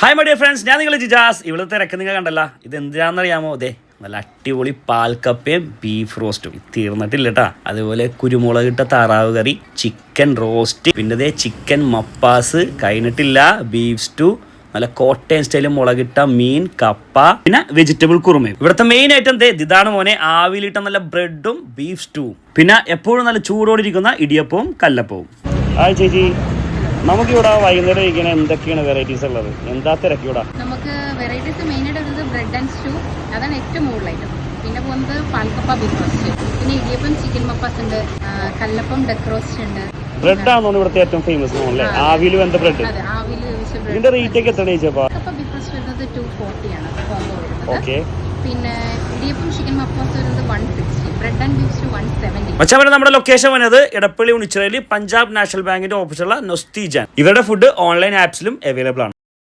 Hi my dear friends, ഞാൻ നിങ്ങളെ ജിജാസ്. ഇവിടുത്തെ തിരക്ക് നിങ്ങൾ കണ്ടല്ല. ഇത് എന്തിനാണെന്നറിയാമോ? അതെ, നല്ല അടിപൊളി പാൽക്കപ്പയും ബീഫ് റോസ്റ്റും തീർന്നിട്ടില്ല കേട്ടാ. അതുപോലെ കുരുമുളകിട്ട താറാവ് കറി, ചിക്കൻ റോസ്റ്റ്, പിന്നെ ദേ ചിക്കൻ മപ്പാസ് കഴിഞ്ഞിട്ടില്ല, ബീഫ് സ്റ്റൂ, നല്ല കോട്ടയം സ്റ്റൈലിൽ മുളകിട്ട മീൻ, കപ്പ, പിന്നെ വെജിറ്റബിൾ കുറുമയും. ഇവിടുത്തെ മെയിൻ ഐറ്റം ഇതാണ് മോനെ, ആവിയിലിട്ട നല്ല ബ്രെഡും ബീഫ് സ്റ്റൂവും, പിന്നെ എപ്പോഴും നല്ല ചൂടോടിരിക്കുന്ന ഇടിയപ്പവും കല്ലപ്പവും. ഹായ് ചേച്ചി, നമുക്കിവിടെ വൈകുന്നേരം കഴിക്കണ എന്തൊക്കെയാണ് വെറൈറ്റീസ് ഉള്ളത്? എന്താ തിരക്ക് ഇവിടെ? നമുക്ക് വെറൈറ്റീസ് മെയിനായിട്ട് വരുന്നത് ബ്രെഡ് ആൻഡ് സ്റ്റൂ, അതാണ് ഏറ്റവും കൂടുതൽ ഐറ്റം. പിന്നെ പോകുന്നത് പാൽക്കപ്പ ബീഫ് റോസ്റ്റ്, പിന്നെ ഇടിയപ്പം ചിക്കൻ മപ്പാസ് ഉണ്ട്, കല്ലപ്പം ഡക്ക് റോസ്റ്റ് ഉണ്ട്. ബ്രെഡ് ആണോ ഇവിടുത്തെ ഏറ്റവും ഫേമസ് അല്ലേ? ആവിയിൽ വെന്ത ബ്രെഡ്. അതെ, ആവിയിൽ വെച്ച ബ്രെഡ്. ഇതിന്റെ റേറ്റ് ഒക്കെ എത്രയാണ് ചോദിച്ചപ്പോ? കപ്പ ബീഫ് റോസ്റ്റ് വരുന്നത് 240 ആണ് കോംബോ വരുന്നത്. ഓക്കെ. പിന്നെ ഇടിയപ്പം ചിക്കൻ മപ്പാസ് വരുന്നത് 160, ബ്രെഡ് ആൻഡ് ബീഫ് സ്റ്റൂ 170. പക്ഷേ നമ്മുടെ ലൊക്കേഷൻ വന്നത് ഇടപ്പള്ളി ഉണിച്ചിറയിൽ പഞ്ചാബ് നാഷണൽ ബാങ്കിന്റെ ഓഫീസുള്ള നൊസ്തിജാൻ. ഇവരുടെ ഫുഡ് ഓൺലൈൻ ആപ്സിലും അവൈലബിൾ ആണ്.